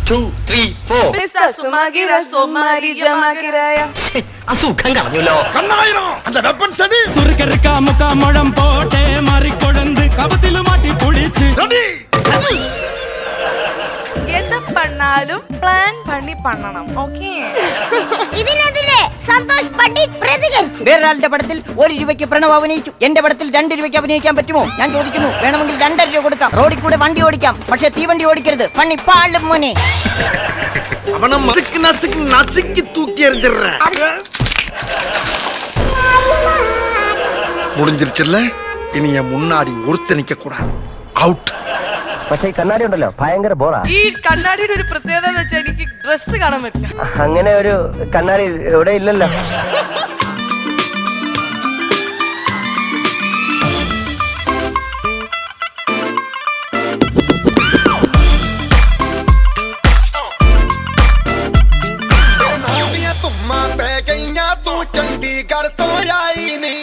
2, 3, 4. അസുഖം കളഞ്ഞല്ലോ. മുഴം പോട്ടെ മാറിക്കൊടന്ത് കപത്തില് മാറ്റി പൊളിച്ച് എത് പണ്ണാലും പ്ലാൻ പണി പണ്ണണം. ഓക്കേ, ഇതിനെതിരെ സന്തോഷ് പണ്ഡിറ്റ് പ്രതികരിച്ചു. വേറൊരാളുടെ പടത്തിൽ 1 രൂപയ്ക്ക് പ്രണവ് അഭിനയിച്ചു, എന്റെ പടത്തിൽ 2 രൂപയ്ക്ക് അഭിനയിക്കാൻ പറ്റുമോ? ഞാൻ ചോദിക്കുന്നു. വേണമെങ്കിൽ 2.5 രൂപ കൊടുക്കാം. റോഡിൽ കൂടെ വണ്ടി ഓടിക്കാം, പക്ഷെ തീവണ്ടി ഓടിക്കരുത്. പണി പാളും മോനെ. அவனை நசுக்கு நசுக்கு நசுக்கி தூக்கி எறிஞ்சிடுறேன். முடிஞ்சிருச்சுல்ல, இனி என் முன்னாடி ஒருத்த நிக்க கூடாது. அவுட். പക്ഷേ ഈ കണ്ണാടി ഉണ്ടല്ലോ ഭയങ്കര ബോറാ. ഈ കണ്ണാടിയുടെ ഒരു പ്രത്യേകത എന്ന് വെച്ചാൽ എനിക്ക് ഡ്രസ് കാണാൻ പറ്റില്ല. അങ്ങനെ ഒരു കണ്ണാടി ഇവിടെ ഇല്ലല്ലോ.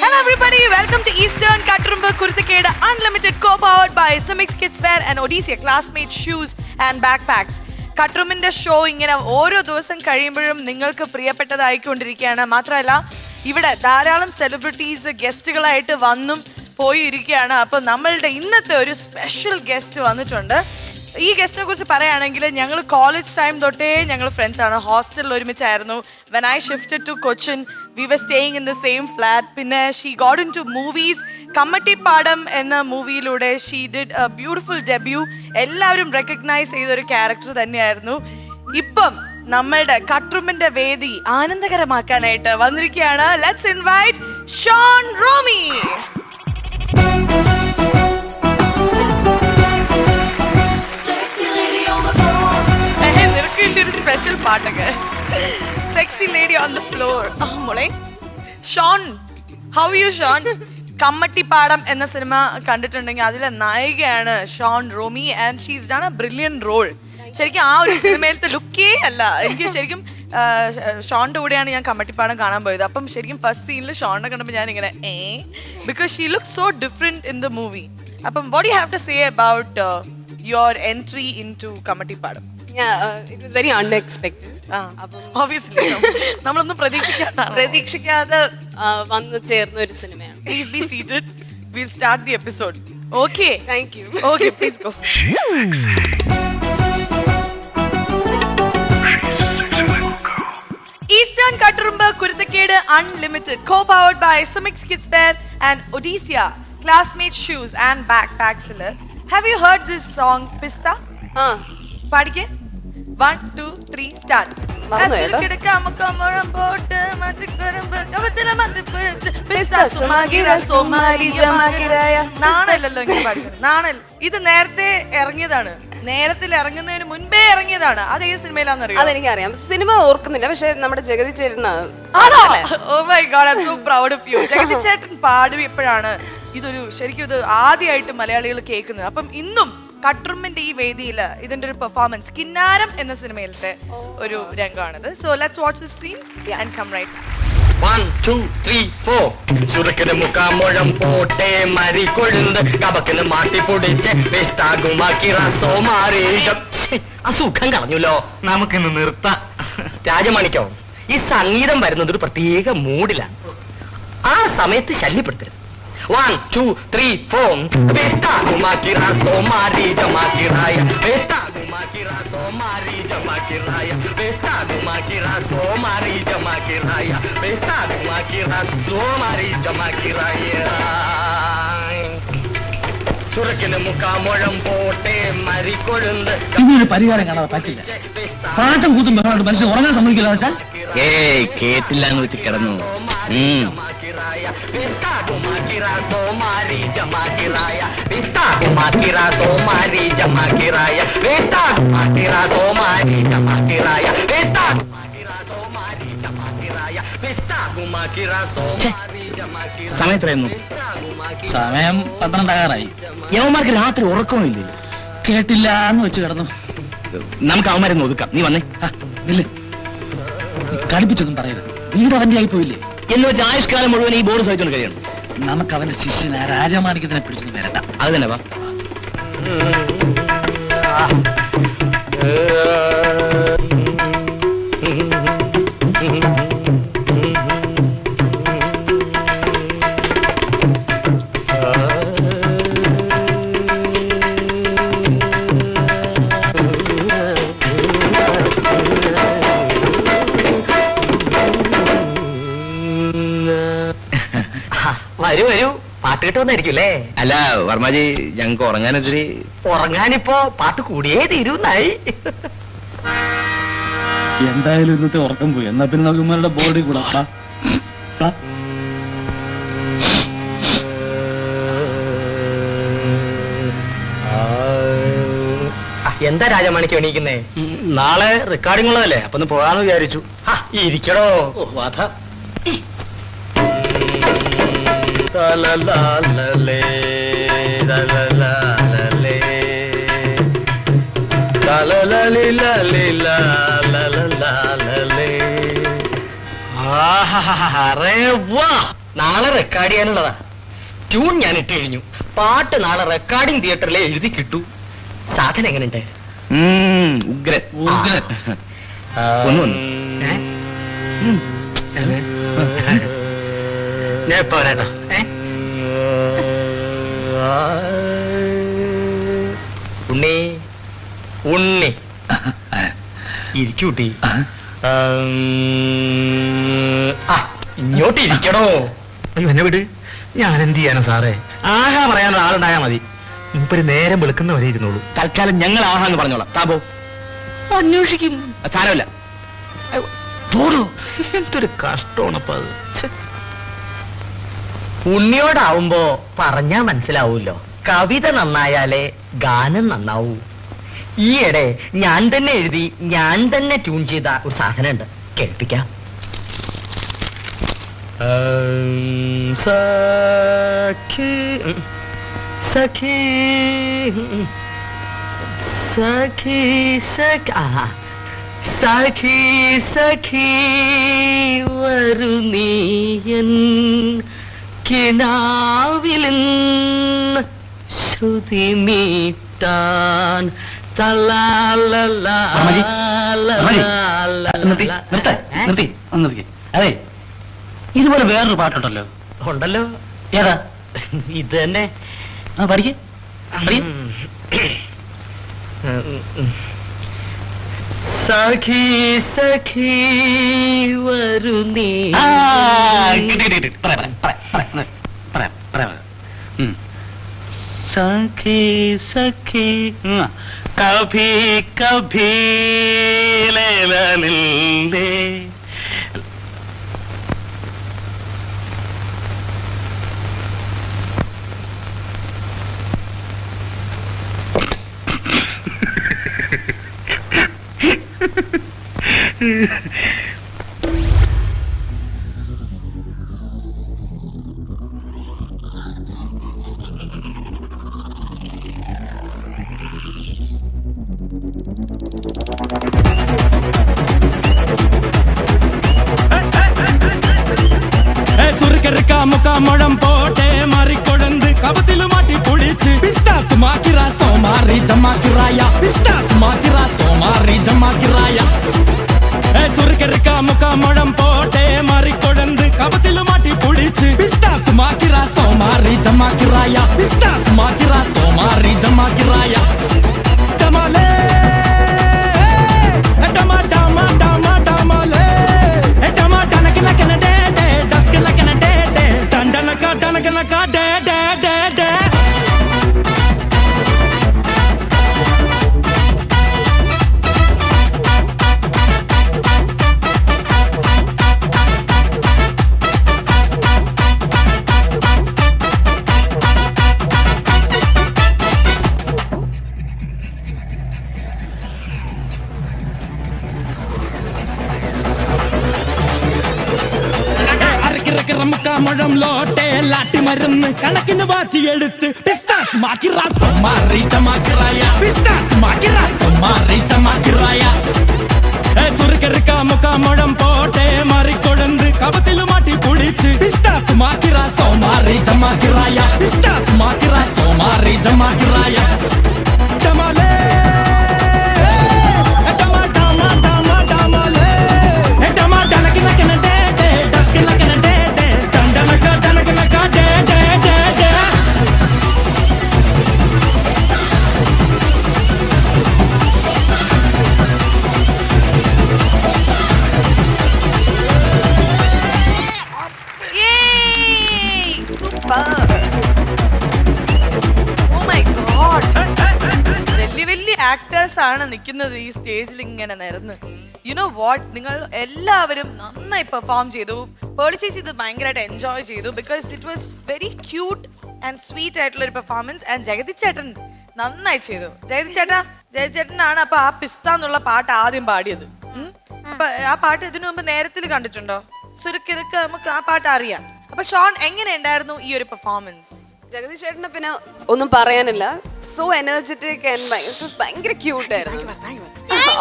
Hello everybody, welcome to Eastern Kattrumba Kurthakeda Unlimited co-powered by Simix Kids Wear and Odisha Classmate Shoes and Backpacks. കട്ട്റൂമിന്റെ ഷോ ഇങ്ങനെ ഓരോ ദിവസം കഴിയുമ്പോഴും നിങ്ങൾക്ക് പ്രിയപ്പെട്ടതായിക്കൊണ്ടിരിക്കുകയാണ്. മാത്രമല്ല ഇവിടെ ധാരാളം സെലിബ്രിറ്റീസ് ഗസ്റ്റുകളായിട്ട് വന്നും പോയി ഇരിക്കുകയാണ്. അപ്പോൾ നമ്മളുടെ ഇന്നത്തെ ഒരു സ്പെഷ്യൽ ഗസ്റ്റ് വന്നിട്ടുണ്ട്. ഈ ഗസ്റ്റിനെ കുറിച്ച് പറയുകയാണെങ്കിൽ ഞങ്ങൾ കോളേജ് ടൈം തൊട്ടേ ഞങ്ങൾ ഫ്രണ്ട്സാണ്. ഹോസ്റ്റലിൽ ഒരുമിച്ചായിരുന്നു. When I shifted to Cochin we were staying in the same flat. പിന്നെ she got into movies. Kammattipaadam എന്ന മൂവിയിലൂടെ she did a beautiful debut. എല്ലാവരും റെക്കഗ്നൈസ് ചെയ്തൊരു ക്യാരക്ടർ തന്നെയായിരുന്നു. ഇപ്പം നമ്മളുടെ കട്ട്റൂമിന്റെ വേദി ആനന്ദകരമാക്കാനായിട്ട് വന്നിരിക്കുകയാണ്. Let's invite Shaun Romy. Special പാട്ടൊക്കെ sexy lady on the floor. മോളെ ഷോൺ, ഹൗ യു ഷോൺ? കമ്മട്ടിപ്പാടം എന്ന സിനിമ കണ്ടിട്ടുണ്ടെങ്കിൽ അതിലെ നായികയാണ് Shaun Romy and she's done A brilliant role. ശരിക്കും ആ ഒരു സിനിമയിലത്തെ ലുക്കേ അല്ല എനിക്ക് ശരിക്കും ഷോണിന്റെ കൂടെയാണ് ഞാൻ കമ്മട്ടിപ്പാടം കാണാൻ പോയത്. അപ്പം ശരിക്കും ഫസ്റ്റ് സീനിൽ ഷോണിനെ കണ്ടപ്പോൾ ഞാൻ ഇങ്ങനെ because she look so different in the movie. അപ്പം what you have to say about your entry into Kammattipaadam? It was very unexpected. Obviously, നമ്മളൊന്നും പ്രതീക്ഷിക്കാതെ വന്നു ചേർന്ന ഒരു സിനിമയാണ്. Please be seated. We'll start the episode. Okay. Thank you. Okay, please go. Eastern Kattrumba Kurthakeda Unlimited co-powered by Simix Kids Wear and Odisha Classmate Shoes and Backpacks. Have you heard this song Pista? പാടിക്കേ. 1, 2, 3 start. നാണല്ലോ ഇങ്ങനെ പാടുന്നത്. നാണൽ ഇത് നേരത്തെ ഇറങ്ങിയതാണ്. നേരത്തിൽ ഇറങ്ങുന്നതിന് മുൻപേ ഇറങ്ങിയതാണ്. അത് ഏത് സിനിമയിലാണെന്നറിയോ? അതെനിക്കറിയാം. സിനിമ ഓർക്കുന്നില്ല, പക്ഷെ നമ്മുടെ ജഗതി ചേട്ടനാണ്. Oh my God, I'm so proud of you. Jagathy ചേട്ടൻ പാടിയപ്പോഴാണ് ഇതൊരു ശരിക്കും ഇത് ആദ്യമായിട്ട് മലയാളികൾ കേൾക്കുന്നത്. അപ്പം ഇന്നും കട്ട്റൂമിന്റെ ഈ വേദിയിൽ ഇതിന്റെ ഒരു പെർഫോമൻസ് കിന്നാരം എന്ന സിനിമയിലത്തെ ഒരു രംഗമാണിത്. So let's watch this scene and come right. 1, 2, 3, 4. ചുരുക്കിന് മുക്കാമുഴം പോട്ടെ മരി കൊഴുന്ത് കബക്കിന് മാട്ടി പൊടിച്ച് അസുഖം കളഞ്ഞല്ലോ. നമുക്കിന്ന് നിർത്താം. രാജമാണിക്കോ, ഈ സംഗീതം വരുന്നത് ഒരു പ്രത്യേക മൂഡിലാണ്. ആ സമയത്ത് ശല്യപ്പെടുത്തരുത്. 1, 2, 3, 4. ചുരുക്കിന് മുക്കാമുഴം പോട്ടെ മരിക്കൊഴുന്ത്. ഇതൊരു പരിഹാരം കാണാതെ പറ്റില്ല. പാട്ടും കൂത്തും ബഹളോട് മനുഷ്യൻ ഉറങ്ങാൻ സമ്മതിക്കില്ല വെച്ചാൽ കേട്ടില്ല എന്ന് വെച്ച് കിടന്നു. സമയത്രയായിരുന്നു? സമയം 12 യവന്മാർക്ക് രാത്രി ഉറക്കമില്ലേ? കേട്ടില്ല എന്ന് വെച്ച് കിടന്നു. നമുക്ക് അവന്മാരെ ഒതുക്കാം. നീ വന്നേ. കളിപ്പിച്ചൊന്നും പറയരുത്. വീട് അവന്റെ ആയി പോയില്ലേ എന്ന് വെച്ച് ആയുഷ്കാലം മുഴുവൻ ഈ ബോർഡ് സഹിച്ചുകൊണ്ട് കഴിയണം. നമുക്ക് അവന്റെ ശിഷ്യനെ രാജമാണിക്യത്തിനെ പിടിച്ചൊന്നും വരണ്ട. അത് തന്നെ വാ. കേട്ട് വന്നായിരിക്കും അല്ലേ? അല്ല വർമ്മജി, ഞങ്ങക്ക് ഉറങ്ങാനെതിരെ. ഉറങ്ങാനിപ്പോ പാട്ട് കൂടിയേ തീരുന്നായി. എന്തായാലും ഇന്നത്തെ ഉറക്കം പോയി. എന്നാ പിന്നെ നമുക്ക് ബോഡി കൂടാ. എന്താ രാജമാണിക്ക് എണീക്കുന്നേ? നാളെ റെക്കോർഡിംഗ് ഉള്ളതല്ലേ, അപ്പൊ ഒന്ന് പോകാന്ന് വിചാരിച്ചു. ഇരിക്കടോ. വാഥ നാളെ റെക്കോർഡ് ചെയ്യാനുള്ളതാ. ട്യൂൺ ഞാൻ ഇട്ട് കഴിഞ്ഞു. പാട്ട് നാളെ റെക്കോർഡിംഗ് തിയേറ്ററിലെ എഴുതി കിട്ടു. സാധനം എങ്ങനെയുണ്ട്? ഉഗ്രൻ ഉഗ്രൻ. ഒന്ന് ഞാൻ ഇപ്പൊ വരാട്ടോ. ഉണ്ണി ഉണ്ണി ഇരിക്കൂട്ടി. ഇങ്ങോട്ട് ഇരിക്കണോ? അയ്യോ എന്നെ വിട്, ഞാൻ എന്ത് ചെയ്യാനാ സാറേ? ആഹാ പറയാനുള്ള ആളുണ്ടായാ മതി. മുപ്പൊരു നേരം വെളുക്കുന്നവരെ ഇരുന്നോളൂ. തൽക്കാലം ഞങ്ങൾ ആഹാന്ന് പറഞ്ഞോളാം. താപോ അന്വേഷിക്കും. സാരമില്ല. പോടൂ, എന്തൊരു കഷ്ടമാണപ്പ അത്. ഉണ്ണിയോടാവുമ്പോ പറഞ്ഞാ മനസ്സിലാവൂല്ലോ. കവിത നന്നായാലേ ഗാനം നന്നാവൂ. ഈയിടെ ഞാൻ തന്നെ എഴുതി ഞാൻ തന്നെ ട്യൂൺ ചെയ്ത ഒരു സാധനം ഉണ്ട്, കേൾപ്പിക്കാം. സഖി സഖി സഖി സഖി സഖി വരുനീയൻ കിനാവിലിൻ ശ്രുതി മീട്ടാൻ. അതെ, ഇതുപോലെ വേറൊരു പാട്ടുണ്ടല്ലോ. ഉണ്ടല്ലോ. ഏതാ? ഇത് തന്നെ. പഠിക്കേ. സഖി സഖി വരുന്നീ. സഖി സഖി കഭി കഭി ലേലേ. സുറുക്കറുക്കാ മുക്കാമഴം പോട്ടെ മാറിക്കൊഴന്ത് കപത്തില് മാറ്റി പൊടിച്ച് പിസ്താസ് മാക്കിറാ സോമാറി ജമാക്കിറായ. പിസ്താസ് മാക്കിറാ സോമാറി ജമാക്കിറായ. സുറുക്കറുക്കാ മുക്കാമഴം പോട്ടെ മാറിക്കൊഴന്ത് കപത്തില് മാറ്റി പൊടിച്ച് പിസ്താസ് മാക്കിറാ സോമാറി ജമാക്കിറായ. പിസ്താസ് മാക്കിറാ സോമാറി ജമാക്കിറായ. ടമാലേ ടമാ ടമാ ടമാ ടമാലേ ടമാ ടനക്കനക്കന ഡേ ഡേ ഡസ്കനക്കന ഡേ ഡേ ടണ്ടനക ടനക്കനക ഡേ ഡേ ഡേ ഡേ. മുക്കാമഴം ലോട്ടെ ലാട്ടി മരുന്ന് കണക്കിന് വാറ്റിയെടുത്ത് പിസ്താസ് മാക്കിറാ സോമാറി ജമാക്കിറായ. പിസ്താസ് മാക്കിറാ സോമാറി ജമാക്കിറായ. സുറുക്കറുക്കാ മുക്കാമഴം പോട്ടെ മാറിക്കൊഴന്ത് കപത്തില് മാറ്റി പൊടിച്ച് പിസ്താസ് മാക്കിറാ സോമാറി ജമാക്കിറായ. പിസ്താസ് മാക്കിറാ സോമാറി ജമാക്കിറായ. ടമാലേ ടമാ ടമാ ടമാ ടമാലേ ടമാ ടനക്കനക്കന ഡേ ഡേ ഡസ്കനക്കന ഡേ ഡേ ടണ്ടനക ടനക്കനക ഡേ ഡേ ഡേ ഡേ. Yay! Super. നിൽക്കുന്നത് ഈ സ്റ്റേജിൽ ഇങ്ങനെ നിരന്ന്. യു നോ വാട്ട്, നിങ്ങൾ എല്ലാവരും നന്നായി പെർഫോം ചെയ്തു. പേളി ചേച്ചി ഇത് ഭയങ്കരമായിട്ട് എൻജോയ് ചെയ്തു because it was very cute and sweet ആയിട്ടുള്ള ഒരു പെർഫോമൻസ്. ആൻഡ് ജഗതി ചേട്ടൻ നന്നായി ചെയ്തു. ജഗതി ചേട്ടനാണ് അപ്പൊ ആ പിസ്ത എന്നുള്ള പാട്ട് ആദ്യം പാടിയത്. അപ്പൊ ആ പാട്ട് ഇതിനു മുമ്പ് നേരത്തിൽ കണ്ടിട്ടുണ്ടോ? സുരക്കിരക്ക് നമുക്ക് ആ പാട്ട് അറിയാം. അപ്പൊ ഷോൺ, എങ്ങനെ ഉണ്ടായിരുന്നു ഈ ഒരു പെർഫോമൻസ്? ജഗദീഷ് ചേട്ടന് പിന്നെ ഒന്നും പറയാനില്ല. സോ എനർജറ്റിക് ആൻഡ് ഭയങ്കര ക്യൂട്ട് ആയിരുന്നു.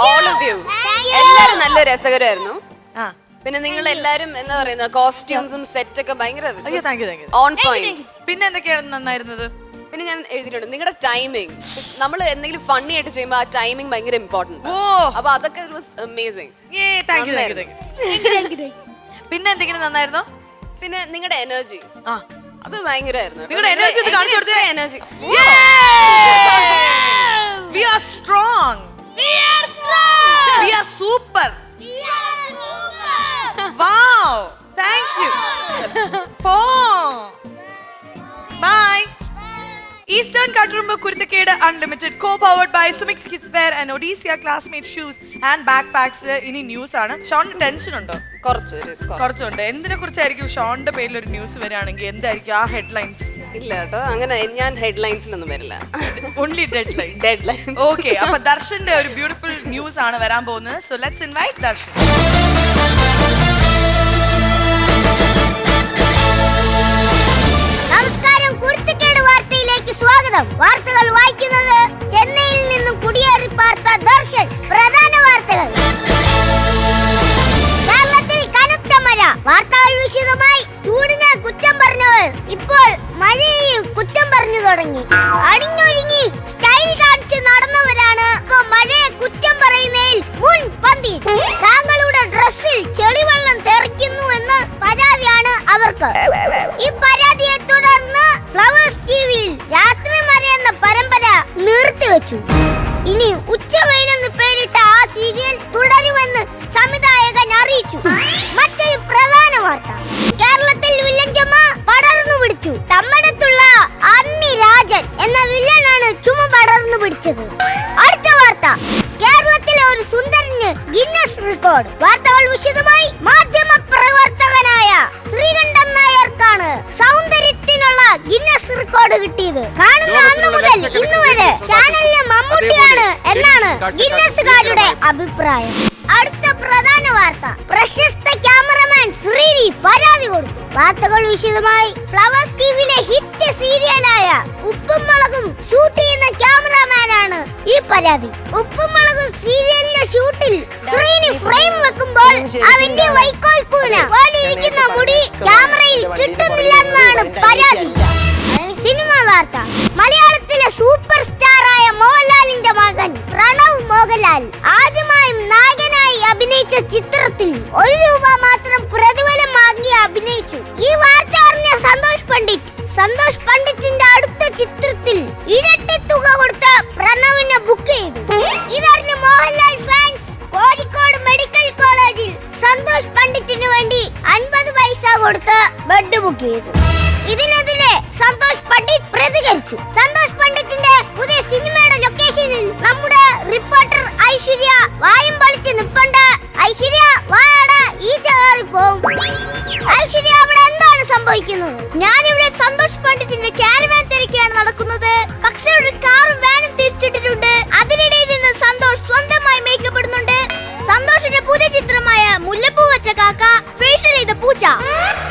ഓൾ ഓഫ് യു എല്ലാരും നല്ല രസകരമായിരുന്നു. പിന്നെ നിങ്ങൾ എല്ലാരും എന്താ പറയുന്ന കോസ്റ്റ്യൂംസും സെറ്റ് ഒക്കെ ഭയങ്കര ഓൺ പോയിന്റ്. പിന്നെ എന്തൊക്കെയാണ് നന്നായിരുന്നത്? പിന്നെ ഞാൻ എഴുതിയിട്ടുണ്ട് നിങ്ങളുടെ ടൈമിംഗ്. നമ്മൾ എന്തെങ്കിലും ഫണ്ണി ആയിട്ട് ചെയ്യുമ്പോൾ ആ ടൈമിംഗ് ഭയങ്കര ഇമ്പോർട്ടന്റ്. അപ്പൊ അതൊക്കെ അമേസിംഗ്. പിന്നെ എന്തെങ്കിലും നന്നായിരുന്നോ? പിന്നെ നിങ്ങളുടെ എനർജി അത് ഭയങ്കരമായിരുന്നു. നിങ്ങളുടെ എനർജി ഒന്ന് കാണിച്ചു കൊടുത്തേ. Energy. We are strong. We are super. Wow. Thank you. Bye. Eastern Katrumba Kurthakeda Unlimited, co-powered by Sumix Kids Wear and Odisha Classmate Shoes and Backpacks. ഇനി ന്യൂസ് ആണ്. ഷോണിന് ടെൻഷൻ ഉണ്ടോ? കുറച്ചുണ്ട്. എന്തിനെ കുറിച്ചായിരിക്കും ഷോണിന്റെ പേരിൽ ഒരു ന്യൂസ് വരികയാണെങ്കിൽ എന്തായിരിക്കും ആ ഹെഡ്ലൈൻസ്? ഇല്ല കേട്ടോ, അങ്ങനെ ഞാൻ ഹെഡ്ലൈൻസിലൊന്നും വരില്ല. Only deadline. ഓക്കെ, അപ്പൊ ദർശന്റെ ഒരു ബ്യൂട്ടിഫുൾ ന്യൂസ് ആണ് വരാൻ പോകുന്നത്. So let's invite Darshan. നമസ്കാരം, കുരുത്തക്കേട് വാർത്തയിലേക്ക് സ്വാഗതം. വാർത്തകൾ വായിക്കുന്നത് ചെന്നൈയിൽ നിന്നും കുടിയേറി പാർത്ത ദർശൻ. പ്രധാന വാർത്തകൾ. കേരളത്തിൽ കനത്ത മഴ. വാർത്തകൾ വിശദമായി. ചൂടിനെ കുറ്റം പറഞ്ഞവർ ഇപ്പോൾ മഴയെയും കുറ്റം പറഞ്ഞു തുടങ്ങി. അണിഞ്ഞൊരുങ്ങി സ്റ്റൈൽ കാണിച്ച് നടന്നവരാണ് ഇപ്പൊ മഴയെ കുറ്റം പറയുന്നതിൽ മുൻപന്തി. താങ്കളുടെ ഡ്രസ്സിൽ ചെളിവെള്ളം തെറിക്കുന്നു എന്ന പരാതിയാണ് അവർക്ക്. ഈ പരാതിയെ തുടർന്ന് ഫ്ലവേഴ്സ് ടിവിയിൽ രാത്രി മഴ എന്ന പരമ്പര നിർത്തിവെച്ചു. ഇനി ഉച്ചവെയിലെന്ന് പേരിട്ട ആ സീരിയൽ തുടരുമെന്ന് സംവിധായകൻ അറിയിച്ചു. മറ്റൊരു പ്രധാന വാർത്ത. കേരളത്തിൽ വില്ലഞ്ചമ്മ പടർന്നു പിടിച്ചു. തമ്മടത്തുള്ള അന്നി രാജൻ എന്ന വില്ലനാണ് ചുമ പടർന്നു പിടിച്ചത്. അടുത്ത വാർത്ത. കേരളത്തിലെ ഒരു സുന്ദരന് ഗിന്നസ് റെക്കോർഡ്. വാർത്തകൾ വിശദമായി. മാധ്യമ പ്രവർത്തകനായ ശ്രീകണ്ഠൻ നായർക്കാണ് സൗന്ദര്യത്തിനുള്ള ഗിന്നസ് റെക്കോർഡ് കിട്ടിയത്. കാണുന്ന അന്നു മുതൽ ഇന്നു വരെ ചാനലിലെ മമ്മൂട്ടിയാണ് എന്നാണ് ഗിന്നസുകാരുടെ അഭിപ്രായം. അടുത്ത പ്രധാന വാർത്ത. പ്രശസ്ത ക്യാമറമാൻ ശ്രീനി പരാതി കൊടുത്തു. വാർത്തകൾ വിശദമായി. ഫ്ലവേഴ്സ് ടിവിയിലെ ഹിറ്റ് സീരിയലായ ഉപ്പും മുളകും ഷൂട്ട് ചെയ്യുന്ന ക്യാമറമാനാണ് ഈ പരാതി. ഉപ്പും മുളകും സീരിയലിന്റെ ഷൂട്ടിൽ ശ്രീനി ഫ്രെയിം വെക്കുമ്പോൾ ആ വലിയ വൈക്കോൽ കൂന പോലിരിക്കുന്ന മുടി ക്യാമറയിൽ കിട്ടുന്നില്ലെന്നാണ് പരാതി. സിനിമ വാർത്ത. മലയാളത്തിലെ സൂപ്പർ സ്റ്റാറായ മോഹൻലാലിന്റെ മകൻ പ്രണവ് മോഹൻലാൽ ആദ്യമായും നായകനായി അഭിനയിച്ച ചിത്രത്തിൽ 1 രൂപ മാത്രം പ്രതിഫലം വാങ്ങി അഭിനയിച്ചു. ഈ വാർത്ത അറിഞ്ഞ സന്തോഷ് പണ്ഡിറ്റിന്റെ അടുത്ത ചിത്രത്തിൽ ഇരട്ടി തുക കൊടുത്ത് പ്രണവിനെ ബുക്ക് ചെയ്തു. ഇതറിഞ്ഞ മോഹൻലാൽ ഫാൻസ് കോഴിക്കോട് മെഡിക്കൽ കോളേജിൽ സന്തോഷ് പണ്ഡിറ്റിന് വേണ്ടി 50 പൈസ കൊടുത്ത് ബെഡ് ബുക്ക് ചെയ്തു. ഇതിനെതിരെ സന്തോഷ് പണ്ഡിറ്റ് പ്രതികരിച്ചു. സന്തോഷ് പണ്ഡിറ്റിന്റെ പുതിയ സിനിമയുടെ ലൊക്കേഷനിൽ നമ്മുടെ റിപ്പോർട്ടർ ഐശ്വര്യ വായും പൊളിച്ച് നിൽപ്പുണ്ട്. ഐശ്വര്യ വാടാ, ഈ ചാറി പോവും. ഐശ്വര്യ, അവിടെ എന്താണ് സംഭവിക്കുന്നത്? ഞാനിവിടെ സന്തോഷ് പണ്ഡിറ്റിന്റെ കാരവാൻ തിരക്കിയാണ് നടക്കുന്നത്. പക്ഷെ ഒരു കാറും വാനും തിരിച്ചിട്ടിട്ടുണ്ട്. അതിനിടയിൽ നിന്ന് സന്തോഷ് സ്വന്തമായി മേക്കപ്പ് ഇടുന്നുണ്ട്. സന്തോഷിന്റെ പുതിയ ചിത്രമായ മുല്ലപ്പൂ വെച്ച കാക്ക, ഫേഷ്യൽ ചെയ്ത പൂച്ച,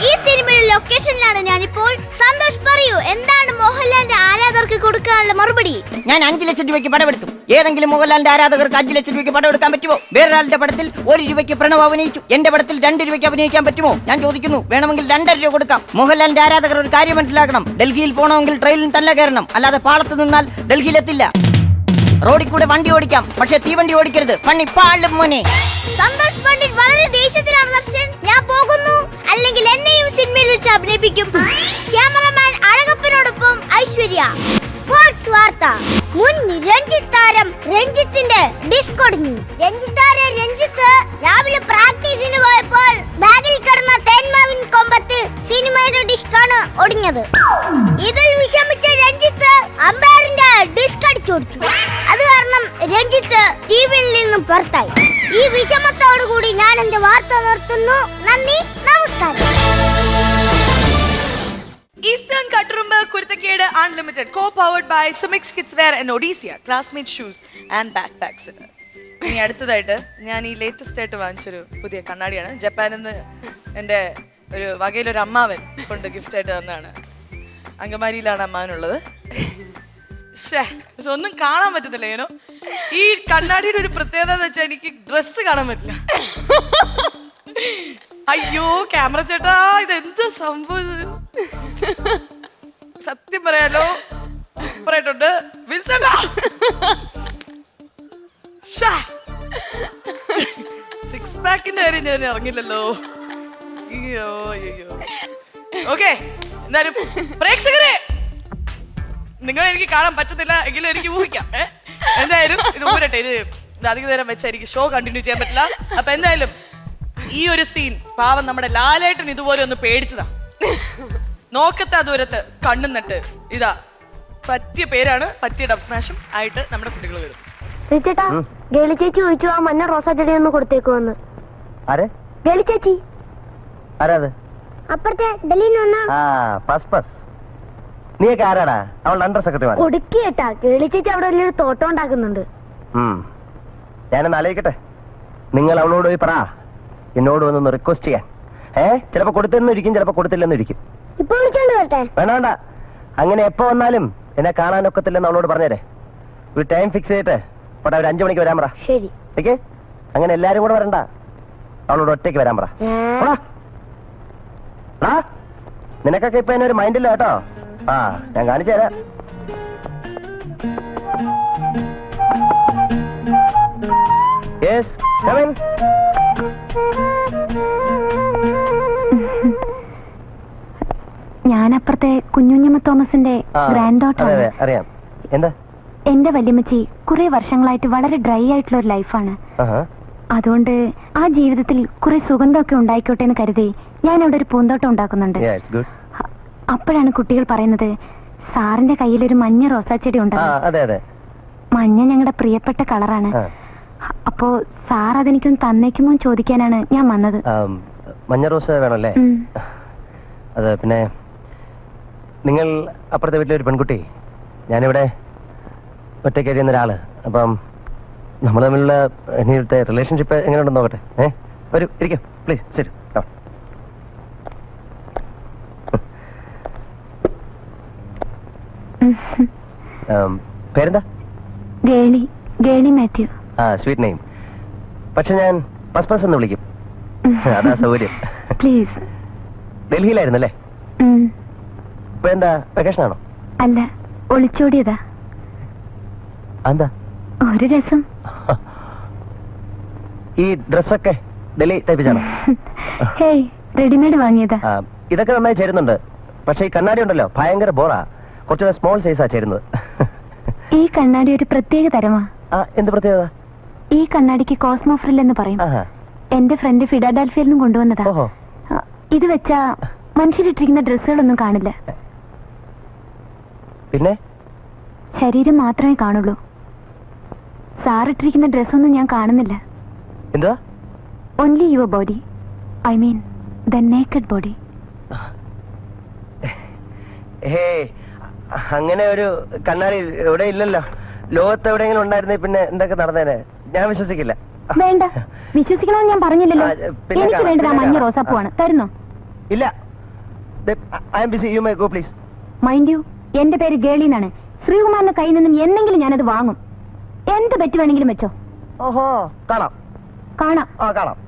ഈ സിനിമയുടെ ലൊക്കേഷനിലാണ് ഞാനിപ്പോൾ. സന്തോഷ് പറയൂ, എന്താണ് മോഹൻലാലിന്റെ ആരാധകർക്ക് കൊടുക്കാനുള്ള മറുപടി? ഞാൻ 5 ലക്ഷം രൂപയ്ക്ക് പടമെടുത്തു. ഏതെങ്കിലും മോഹൻലാലിന്റെ ആരാധകർക്ക് 5 ലക്ഷം രൂപയ്ക്ക് പടമെടുക്കാൻ പറ്റുമോ? വേറൊരാളുടെ പടത്തിൽ 1 രൂപയ്ക്ക് പ്രണവ് അഭിനയിച്ചു. എന്റെ പടത്തിൽ 2 രൂപയ്ക്ക് അഭിനയിക്കാൻ പറ്റുമോ? ഞാൻ ചോദിക്കുന്നു. വേണമെങ്കിൽ 2.5 രൂപ കൊടുക്കാം. മോഹൻലാലിന്റെ ആരാധകർ ഒരു കാര്യം മനസ്സിലാക്കണം. ഡൽഹിയിൽ പോകണമെങ്കിൽ ട്രെയിനിൽ തന്നെ കയറണം. അല്ലാതെ പാളത്ത് നിന്നാൽ ഡൽഹിയിലെത്തില്ല. റോഡിൽ കൂടെ വണ്ടി ഓടിക്കാം, പക്ഷെ തീവണ്ടി ഓടിക്കരുത്. പണി പാളും മോനെ. സന്തോഷ് പണ്ഡിറ്റ് വളരെ ദേഷ്യത്തിലാണ് ദർശൻ. ഞാൻ പോകുന്നു, അല്ലെങ്കിൽ എന്നെയും സിനിമയിൽ വെച്ച് അഭിനയിപ്പിക്കും. ക്യാമറമാൻ അഴകപ്പനോടൊപ്പം ഐശ്വര്യ. സ്പോർട്സ് വാർത്ത. മുൻ രഞ്ജിത്ത് താരം രഞ്ജിത്തിന്റെ ഡിസ്ക് ഒടിഞ്ഞു. രഞ്ജിത്ത് രാവിലെ പ്രാക്ടീസിന് പോയപ്പോൾ ബാഗിൽ കിടന്ന തേന്മാവിൻ കൊമ്പത്ത് സിനിമയുടെ ഡിസ്കാണ് ഒടിഞ്ഞത്. ഇതിൽ വിഷമിച്ച രഞ്ജിത്ത് അമ്പയറിന്റെ ഡിസ്ക് അടിച്ചോടിച്ചു. അത് കാരണം രഞ്ജിത്ത് ടിവിയിൽ നിന്നും പുറത്തായി. ഈ വിഷമത്തോടു കൂടി ഞാൻ എന്റെ വാർത്ത നിർത്തുന്നു. നന്ദി, നമസ്കാരം. Eastern Katturumba Kurthakkede Unlimited, co-powered by Sumix Kids Wear and Odysseus Classmate Shoes and Backpacks. ഇനി അടുത്തതായിട്ട് ഞാൻ ഈ ലേറ്റസ്റ്റ് ആയിട്ട് വാങ്ങിച്ചൊരു പുതിയ കണ്ണാടിയാണ്. ജപ്പാനിൽ നിന്ന് എൻ്റെ ഒരു വകയിലൊരു അമ്മാവൻ കൊണ്ട് ഗിഫ്റ്റ് ആയിട്ട് തന്നതാണ്. അങ്കമാലിയിലാണ് അമ്മാവനുള്ളത്. പക്ഷെ ഒന്നും കാണാൻ പറ്റുന്നില്ല. ഏനോ ഈ കണ്ണാടിയുടെ ഒരു പ്രത്യേകത എന്ന് വെച്ചാൽ എനിക്ക് ഡ്രസ്സ് കാണാൻ പറ്റില്ല. അയ്യോ ക്യാമറ ചേട്ടാ, ഇതെന്ത് സംഭവം! സത്യം പറയാലോ, സൂപ്പറായിട്ടുണ്ട്. വിൽസേട്ടാ, സിക്സ് പാക്കിന്റെ കാര്യം ഞാൻ ഇറങ്ങില്ലല്ലോ. അയ്യോ അയ്യോ. ഓക്കെ, എന്തായാലും പ്രേക്ഷകരെ, നിങ്ങൾ എനിക്ക് കാണാൻ പറ്റുന്നില്ല എങ്കിലും എനിക്ക് ഊഹിക്കാം. എന്തായാലും ഇത് ഊരട്ടെ. ഇത് അധിക നേരം വെച്ചാൽ എനിക്ക് ഷോ കണ്ടിന്യൂ ചെയ്യാൻ പറ്റില്ല. അപ്പൊ എന്തായാലും ഈ ഒരു സീൻ പാവം നമ്മുടെ ലാലേട്ടൻ ഇതുപോലെ ഒന്ന് പേടിച്ചതാ. നോക്കത്തെ ദൂരത്ത് കണ്ണും നട്ട് ഇതാ പറ്റിയ പേരാണ്. പറ്റിയ ഡബ് സ്മാഷും ആയിട്ട് നമ്മുടെ കുട്ടികൾ വരും. ചേട്ടാ, ഗേളി ചേച്ചി ചോദിച്ചു ആ മഞ്ഞ റോസാ ചെടി ഒന്ന് കൊടുത്തേക്കുവന്ന്. ഗേളി ചേച്ചി അപ്പുറത്തെ ഡൽഹിയിൽ നീയൊക്കെ ആരാടാ? അവളുടെ അണ്ടർ സെക്രട്ടറി കൊടുക്കേട്ടാ. ഗേളി ചേച്ചി അവിടെ വലിയൊരു തോട്ടം ഉണ്ടാക്കുന്നുണ്ട്. ഞാനൊന്ന് ആലോചിക്കട്ടെ. നിങ്ങൾ അവളോട് പോയി പറ എന്നോട് വന്നൊന്ന് റിക്വസ്റ്റ് ചെയ്യാൻ. ചിലപ്പോ കൊടുത്തെന്നിരിക്കും, ചിലപ്പോ കൊടുത്തില്ലെന്നിരിക്കും. ഇപ്പൊ വിളിച്ചോണ്ട് വരട്ടെ? വേണ്ട, അങ്ങനെ എപ്പോ വന്നാലും എന്നെ കാണാനൊക്കത്തില്ലെന്ന് അവളോട് പറഞ്ഞേരെ. ഒരു ടൈം ഫിക്സ് ചെയ്തിട്ട് പോട്ടെ, ഒരു 5 മണിക്ക് വരാൻ പറ. ശരി. ഓക്കെ? അങ്ങനെ എല്ലാരും കൂടെ വരണ്ട, അവളോട് ഒറ്റയ്ക്ക് വരാൻ പറ. നിനക്കൊക്കെ ഇപ്പൊ എന്നെ ഒരു മൈൻഡില്ല കേട്ടോ. ഞാൻ കാണിച്ചു തരാം. Yes, come in. ഞാനപ്പുറത്തെ കുഞ്ഞുഞ്ഞമ്മ തോമസിന്റെ ഗ്രാൻഡ് ഡോട്ടർ. അറിയാം. എന്താ? എന്റെ വല്യമ്മച്ചി കുറെ വർഷങ്ങളായിട്ട് വളരെ ഡ്രൈ ആയിട്ടുള്ള ഒരു ലൈഫാണ്. അതുകൊണ്ട് ആ ജീവിതത്തിൽ കുറെ സുഗന്ധമൊക്കെ ഉണ്ടായിക്കോട്ടെ എന്ന് കരുതി ഞാൻ അവിടെ ഒരു പൂന്തോട്ടം ഉണ്ടാക്കുന്നുണ്ട്. അപ്പോഴാണ് കുട്ടികൾ പറയുന്നത് സാറിന്റെ കയ്യിലൊരു മഞ്ഞ റോസാ ചെടി ഉണ്ടല്ലോ. മഞ്ഞ ഞങ്ങളുടെ പ്രിയപ്പെട്ട കളറാണ്. അപ്പോ സാർ അതെനിക്കൊന്ന് തന്നേക്കുമോ ചോദിക്കാനാണ് ഞാൻ വന്നത്. മഞ്ഞ റോസ് വേണമല്ലേ? അത് പിന്നെ നിങ്ങൾ അപ്പുറത്തെ വീട്ടിലൊരു പെൺകുട്ടി, ഞാനിവിടെ ഒറ്റയ്ക്ക് കഴിയുന്ന ഒരാള്. അപ്പം നമ്മൾ തമ്മിലുള്ള ഇനിയത്തെ റിലേഷൻഷിപ്പ് എങ്ങനെയുണ്ടെന്ന് നോക്കട്ടെ. വരൂ, ഇരിക്കും പ്ലീസ്. ശരി. പേരെന്താ? ഗേളി മാത്യു. Sweet name. പക്ഷെ ഞാൻ പസ് എന്ന് വിളിക്കും, അതാ സൗകര്യം. പ്ലീസ്. ഡൽഹിയിലായിരുന്നല്ലേ? ഇപ്പൊ എന്താ വെക്കേഷൻ ആണോ? അല്ല, ഒളിച്ചോടിയതാ. എന്താ? ഒരു രസം. ഈ ഡ്രസ്സൊക്കെ ഡൽഹി തയ്പ്പിച്ചാണോ? ഹേയ്, റെഡിമെയ്ഡ് വാങ്ങിയതാ. ഇതൊക്കെ നന്നായി ചേരുന്നുണ്ട്. പക്ഷെ ഈ കണ്ണാടി ഉണ്ടല്ലോ ഭയങ്കര ബോറാ. കുറച്ചുകൂടെ സ്മോൾ സൈസാ ചേരുന്നത്. ഈ കണ്ണാടി ഒരു പ്രത്യേക തരമാ. എന്ത് പ്രത്യേകത? ഈ കണ്ണാടിക്ക് കോസ്മോ ഫ്രിൽ എന്ന് പറയും. എന്റെ ഫ്രണ്ട് ഫിലാഡൽഫിയയിൽ നിന്നും കൊണ്ടുവന്നതാ. ഇത് വെച്ചാ മനുഷ്യരിട്ടിരിക്കുന്ന ഡ്രസ്സുകളൊന്നും കാണില്ല. പിന്നെ ശരീരം മാത്രമേ കാണുള്ളൂ. സാറിട്ടിരിക്കുന്ന ഡ്രസ്സൊന്നും ഞാൻ കാണുന്നില്ല. എന്താ? Only your body, I mean the naked body. അങ്ങനെ ഒരു കണ്ണാടി ഇവിടെ ഇല്ലല്ലോ. ലോകത്ത് എവിടെയെങ്കിലും ഉണ്ടായിരുന്നേ പിന്നെ എന്തൊക്കെ നടന്നേനെ. ഞാൻ വിശ്വസിക്കില്ല. വേണ്ട, വിശ്വസിക്കണമെന്ന് ഞാൻ പറഞ്ഞില്ലല്ലോ. എനിക്ക് വേണ്ടത് ആ മഞ്ഞ റോസാപ്പൂവാണ്. തരുന്നോ? ഇല്ല, I am busy. You may go please. Mind you, എന്റെ പേര് ഗേളി എന്നാണ്. ശ്രീകുമാറിന്റെ കയ്യിൽ നിന്നും എന്നെങ്കിലും ഞാനത് വാങ്ങും. എന്ത് ബെറ്റ് വേണമെങ്കിലും വെച്ചോ. ഓഹോ, കാണാം. കാണാം. കാണാം.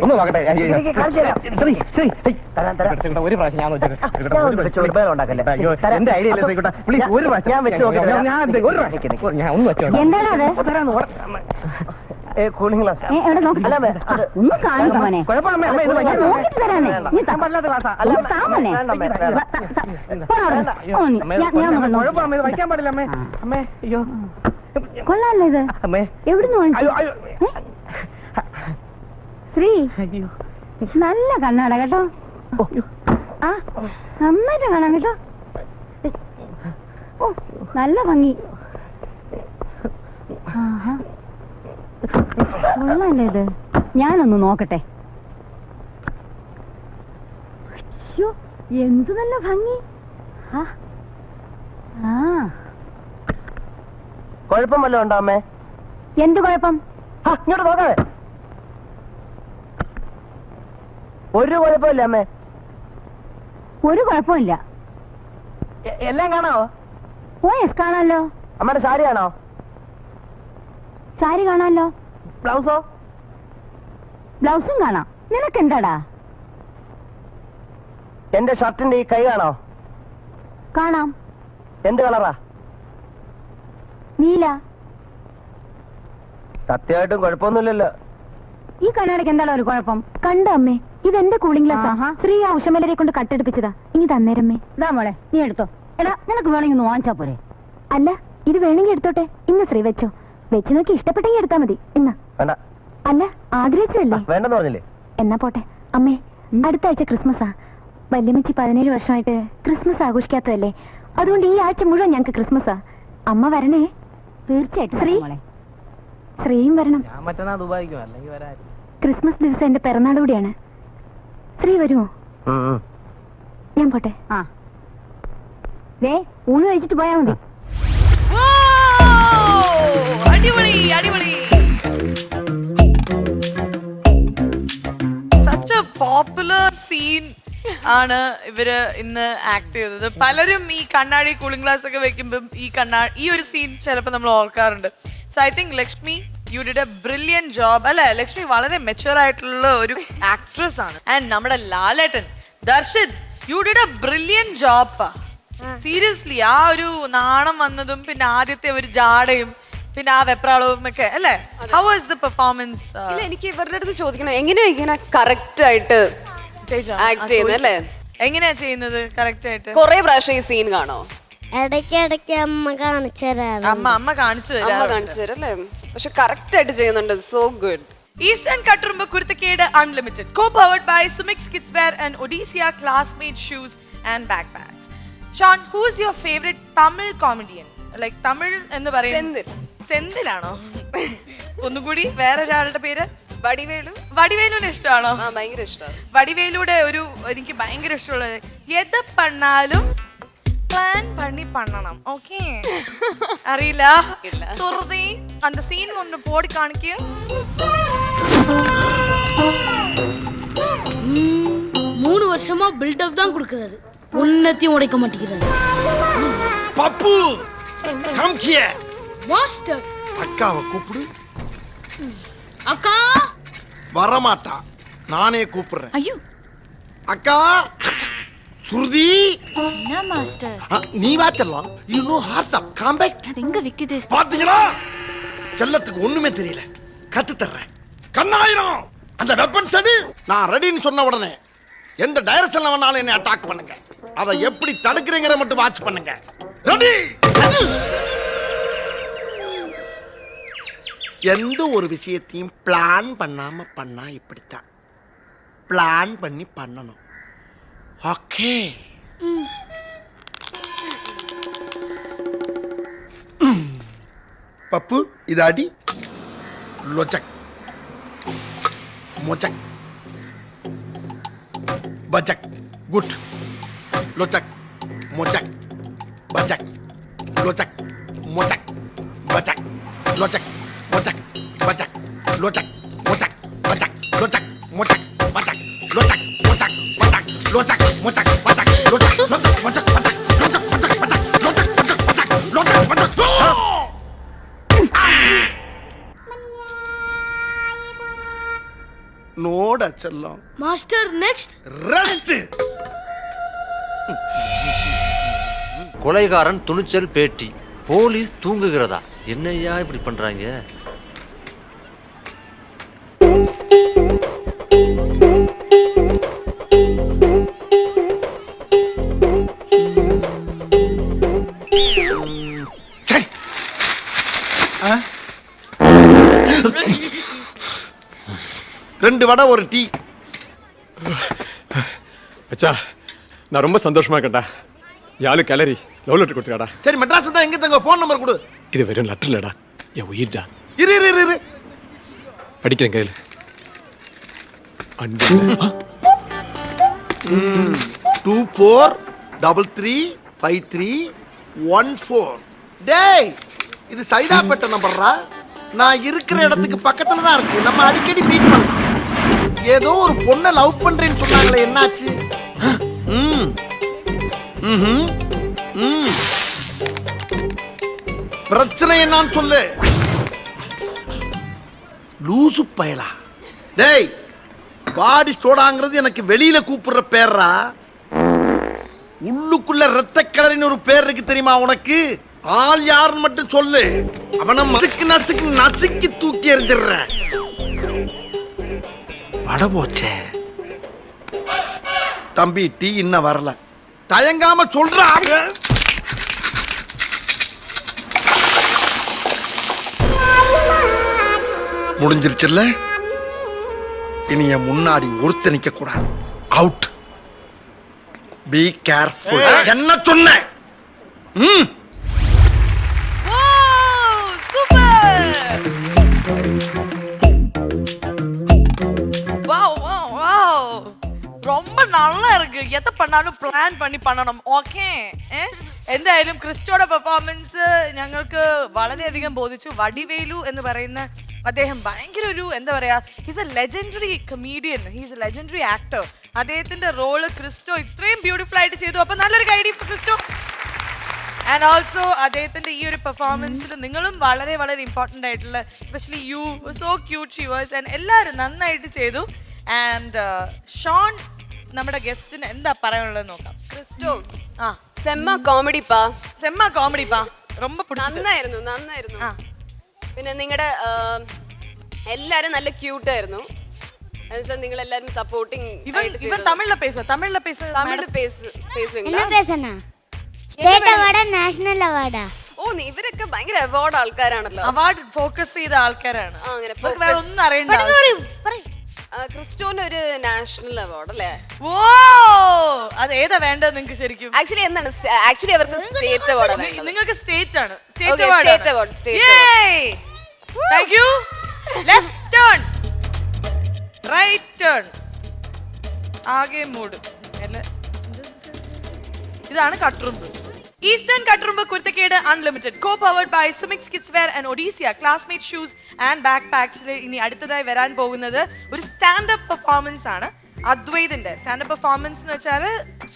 ഒന്ന് നോക്കട്ടെ. ഒരു പ്രാവശ്യം ഞാൻ എന്റെ ഐഡിയ പ്ലീസ്. ഒരു പ്രാവശ്യം ഞാൻ വെച്ച് എന്താണ് അത്? Cooling glass. ഒന്ന് കാണിക്കും മോനെ. നോക്കിട്ട് തരാനേ. വയ്ക്കാൻ പാടില്ല അമ്മേ. അമ്മേ, അയ്യോ, കൊള്ളാമല്ലോ ഇത്. എവിടുന്ന് വാങ്ങിച്ചു? ശ്രീ, നല്ല കണ്ണാട കേട്ടോ. നന്നായിട്ട് കാണാം കേട്ടോ. നല്ല ഭംഗി. കൊള്ളാല്ലേ ഇത്? ഞാനൊന്ന് നോക്കട്ടെ. അയ്യോ, എന്ത് നല്ല ഭംഗി. കുഴപ്പം വല്ലതും ഉണ്ടോ അമ്മേ? എന്ത് കുഴപ്പം? ഇങ്ങോട്ട് നോക്കാതെ. ഒരു കുഴപ്പമില്ല അമ്മേ. ഒരു കുഴപ്പമില്ല. എല്ലാം കാണാവോ? ഓ യെസ്, കാണാമല്ലോ. അമ്മയുടെ സാരി ആണോ? സാരി കാണാമല്ലോ. ബ്ലൗസോ? ബ്ലൗസും കാണാം. നിനക്ക് എന്താടാ? എന്റെ ഷർട്ടിന്റെ ഈ കൈ കാണോ? കാണാം. എന്ത് കളറാ? നീല. സത്യമായിട്ടും കുഴപ്പമൊന്നുമില്ലല്ലോ. ഈ കണ്ണാടിക്ക് എന്താണ് ഒരു കുഴപ്പം? കണ്ട അമ്മേ, ഇതെന്റെ കൂളിംഗ് ഗ്ലാസ്. ശ്രീ ആ ഉഷമലരെ കൊണ്ട് കട്ടെടുപ്പിച്ചതാ. ഇനി തന്നേരമ്മേ. ഇതാ മോളെ, നീ എടുത്തോ. എടാ, നിനക്ക് വേണമെങ്കിൽ ഒന്ന് വാങ്ങിച്ചാ പോരെ? അല്ല, ഇത് വേണമെങ്കിൽ എടുത്തോട്ടെ. ഇന്ന് ശ്രീ വെച്ചോ. വെച്ച് നോക്കി ഇഷ്ടപ്പെട്ടെങ്കിൽ എടുത്താ മതി. ഇന്ന് വേണ്ട. അല്ല, ആഗ്രഹിച്ചതല്ലേ? വേണ്ടെന്ന് പറഞ്ഞില്ലേ? എന്നാ പോട്ടെ. അമ്മേ, അടുത്ത ആഴ്ച ക്രിസ്മസാ. വല്യമ്മച്ചി 17 വർഷമായിട്ട് ക്രിസ്മസ് ആഘോഷിക്കാത്തതല്ലേ. അതുകൊണ്ട് ഈ ആഴ്ച മുഴുവൻ ഞങ്ങൾക്ക് ക്രിസ്മസാ. അമ്മ വരണേ. തീർച്ചയായിട്ടും. ശ്രീയും വരണം. ക്രിസ്മസ് ദിവസം എന്റെ പിറന്നാൾ കൂടിയാണ്. ശ്രീ വരുമോ? ഞാൻ പോട്ടെ. ഊണ് കഴിച്ചിട്ട് പോയാ മതി. അടിപൊളി അടിപൊളി. സച്ച് എ പോപ്പുലർ സീൻ ആണ് ഇവര് ഇന്ന് ആക്ട് ചെയ്തത്. പലരും ഈ കണ്ണാടി കൂളിംഗ് ഗ്ലാസ് ഒക്കെ വെക്കുമ്പം ഈ ഒരു സീൻ ചിലപ്പോൾ നമ്മൾ ഓർക്കാറുണ്ട്. So I think Lakshmi, you did a brilliant job. അല്ലെ, ലക്ഷ്മി വളരെ മെച്ചുവർ ആയിട്ടുള്ള ഒരു ആക്ട്രസ് ആണ്. ആൻഡ് നമ്മുടെ Lalettan Darshith, you did a brilliant job. Seriously, ആ ഒരു നാണം വന്നതും പിന്നെ ആദ്യത്തെ ഒരു ജാടയും പിന്നെ ആ വെപ്രാളവും ഒക്കെ അല്ലേ. How was the performance? എനിക്ക് ഇവരുടെ അടുത്ത് ചോദിക്കണം, എങ്ങനെയാ ഇങ്ങനെ കറക്റ്റ് ആയിട്ട് ആക്ട് ചെയ്യുന്നത് അല്ലേ? എങ്ങനെയാ ചെയ്യുന്നത് കറക്റ്റ് ആയിട്ട്? കൊറേ പ്രാവശ്യം ഈ സീൻ കാണോ? ഇടയ്ക്കിടയ്ക്ക് അമ്മ കാണിച്ചു തരാറ്. അമ്മ കാണിച്ചു തരും അല്ലേ? പക്ഷെ കറക്റ്റ് ആയിട്ട് ചെയ്യുന്നുണ്ട്. So good. ഈസ്റ്റേൺ കട്ടുറുമ്പ് കുരുത്തക്കേട് unlimited, co-powered by Sumix Kidswear and Odisea Classmate Shoes and Backpacks. Sean, who is your favorite Tamil comedian? Like Tamil എന്ന് പറയുന്നത് സെന്തിലാണോ? ഒന്നുകൂടി വേറൊരാളുടെ പേര്? വടിവേലുവിന് ഇഷ്ടമാണോ? ഭയങ്കര ഇഷ്ടമാണ്. വടിവേലുടെ ഒരു എനിക്ക് ഭയങ്കര ഇഷ്ടമുള്ളത്, എത് പണ്ണാലും പ്ലാൻ പണി പണ്ണണം. ഓക്കെ, അറിയില്ല. സുഹൃത്തി, அந்த സീൻ ഒന്ന് പോടി കാണിക്കുക. 3 வருஷமா பில்டப் தான் கொடுக்கறாரு. ஒன்னத்தையும் உடைக்க மாட்டேங்கிறாரு. பப்பு கம் ஹியர். மாஸ்டர், அக்காவை கூப்பிடு. அக்கா வரமாட்டா, நானே கூப்பிடுறேன். ஐயோ அக்கா, சுருதி. என்ன மாஸ்டர்? நீ வா செல்லம். You know heart of compact. அது எங்க விக்குது? பாத்தீங்களா? செல்லத்துக்கு ஒண்ணுமே தெரியல. கத்து தர்றேன். கண்ணாயிரம் அந்த வெப்பன்ஸ் எடு. நான் ரெடின்னு சொன்ன உடனே எந்த டைரக்ஷன்ல வேணாலும் என்னை அட்டாக் பண்ணுங்க. அதை எப்படி தடுக்கிறீங்கற மட்டும் வாட்ச் பண்ணுங்க. ரெடி? எந்த ஒரு விஷயத்தையும் பிளான் பண்ணாம பண்ணா இப்படித்தான். பிளான் பண்ணி பண்ணணும். ஓகே. பப்பு, இது அடி. லொச்சக் மொச்சக் பஜக். குட். லொச்சக் மொச்சக் பஜக். லொச்சக் மொச்சக் பஜக். லொச்சக் மொச்சக் பஜக். லொச்சக் மொச்சக் பஜக். லொச்சக் மொச்சக் பஜக். லொச்சக் மொச்சக் பஜக். லொச்சக் மொச்சக் பஜக். லொச்சக் மொச்சக் பஜக். லொச்சக் மொச்சக் பஜக். லொச்சக் மொச்சக் பஜக். லொச்சக் மொச்சக். நோட செல்லம். Master next rest. கொலைகாரன் துணிச்சல் பேட்டி. போலீஸ் தூங்குகிறதா? என்னையா இப்படி பண்றாங்க? ரெண்டு வடை ஒரு டீ. அச்சா, நான் ரொம்ப சந்தோஷமா இருக்கேன்டா. யாழு கிளறி லவ் லெட்டர் கொடுத்துடாடா. சரி மெட்ராஸ் தான் எங்க தங்க ஃபோன் நம்பர் கொடு. இது வெறும் லெட்டர் இல்லடா, என் உயிர்டா. இரு படிக்கிறேன் கையில். 24335314. டேய் இது சைதாப்பேட்டை நம்பர்ரா. நான் இருக்கிற இடத்துக்கு பக்கத்துல தான் இருக்கு. நம்ம அடிக்கடி மீட் பண்ணலாம். ஏதோ ஒரு பொண்ணை லவ் பண்றேன்னு சொன்னாங்களே, என்னாச்சு? பிரச்சனை என்னன்னு சொல்லு. லூசு பயலா. டேய் பாடி ஸ்டோடாங்கிறது எனக்கு வெளியில கூப்பிடுற பேர்ரா. உள்ளுக்குள்ள ரத்த கலரின்னு ஒரு பேர் இருக்கு தெரியுமா உனக்கு? ஆள் யாருன்னு மட்டும் சொல்லு. அவனை நசுக்கி தூக்கி எறிஞ்சிடுறேன். வட போச்சே. தம்பி டீ இன்னும் வரல. தயங்காம சொல்றா. முடிஞ்சிருச்சுல்ல? இனி என் முன்னாடி ஒருத்த நிக்க கூடாது. அவுட். Be careful. என்ன சொன்ன? ரொம்ப நல்லா ഇருக்கு. എത്ര பண்ணாலும் പ്ലാൻ பண்ணி பண்ணണം. ഓക്കേ. എന്തായാലും ക്രിസ്റ്റോയുടെ പെർഫോമൻസ് ഞങ്ങൾക്ക് വളരെയധികം ബോധിച്ചു. വടിവേലു എന്ന് പറയുന്ന അദ്ദേഹം ഭയങ്കര ഒരു എന്താ പറയാ, he's a legendary comedian, he's a legendary actor. അദ്ദേഹത്തിന്റെ റോള് ക്രിസ്റ്റോ ഇത്രയും ബ്യൂട്ടിഫുൾ ആയിട്ട് ചെയ്തു. അപ്പൊ നല്ലൊരു കൈഡി ഫോർ ക്രിസ്റ്റോ. ആൻഡ് ഓൾസോ അദ്ദേഹത്തിന്റെ ഈ ഒരു പെർഫോമൻസിൽ നിങ്ങളും വളരെ വളരെ ഇമ്പോർട്ടൻ്റ് ആയിട്ടുള്ള, especially you so cute she was, and എല്ലാവരും നന്നായിട്ട് ചെയ്തു. ആൻഡ് ഷോൺ നമ്മുടെ ഗസ്റ്റിന് എന്താ പറയാനുള്ളത് നോക്കാം. ക്രിസ്റ്റോ സെമ്മ കോമഡി പാ. ரொம்ப നന്നായിരുന്നു. പിന്നെ നിങ്ങളുടെ എല്ലാരും നല്ല ക്യൂട്ടായിരുന്നു. എന്നുവെച്ചാൽ നിങ്ങൾ എല്ലാരും സപ്പോർട്ടിങ്. ഇവൻ തമിഴില പേസുവ. State അവാർഡാ national അവാർഡാ? ഓ ഇവരൊക്കെ ഭയങ്കര അവാർഡ് ആൾക്കാരാണല്ലോ. അവാർഡ് ഫോക്കസ് ചെയ്ത ആൾക്കാരാണ്. അങ്ങനെ വേറെ ഒന്നും അറിയണ്ട. ക്രിസ്റ്റോന് ഒരു നാഷണൽ അവാർഡ് അല്ലേ? ഓ അത് ഏതാ വേണ്ടത് നിങ്ങൾക്ക് ശരിക്കും? ആക്ച്വലി എന്താണ്? ആക്ച്വലി അവർക്ക് സ്റ്റേറ്റ് അവാർഡ്. നിങ്ങൾക്ക് സ്റ്റേറ്റ് ആണ്. State award. Thank you. Left turn, right turn, ആകെ മൂഡ്. ഇതാണ് കട്ടുറുമ്പ്. ഈസ്റ്റേൺ കട്ടുറുമ്പ് കുരുത്തക്കേട് unlimited, co powered by Sumix kids wear and Odyssia Classmate shoes and back പാക്സിൽ ഇനി അടുത്തതായി വരാൻ പോകുന്നത് ഒരു സ്റ്റാൻഡപ്പ് പെർഫോമൻസ് ആണ്. അദ്വൈതിന്റെ സ്റ്റാൻഡപ്പ് പെർഫോമൻസ് എന്ന് വെച്ചാൽ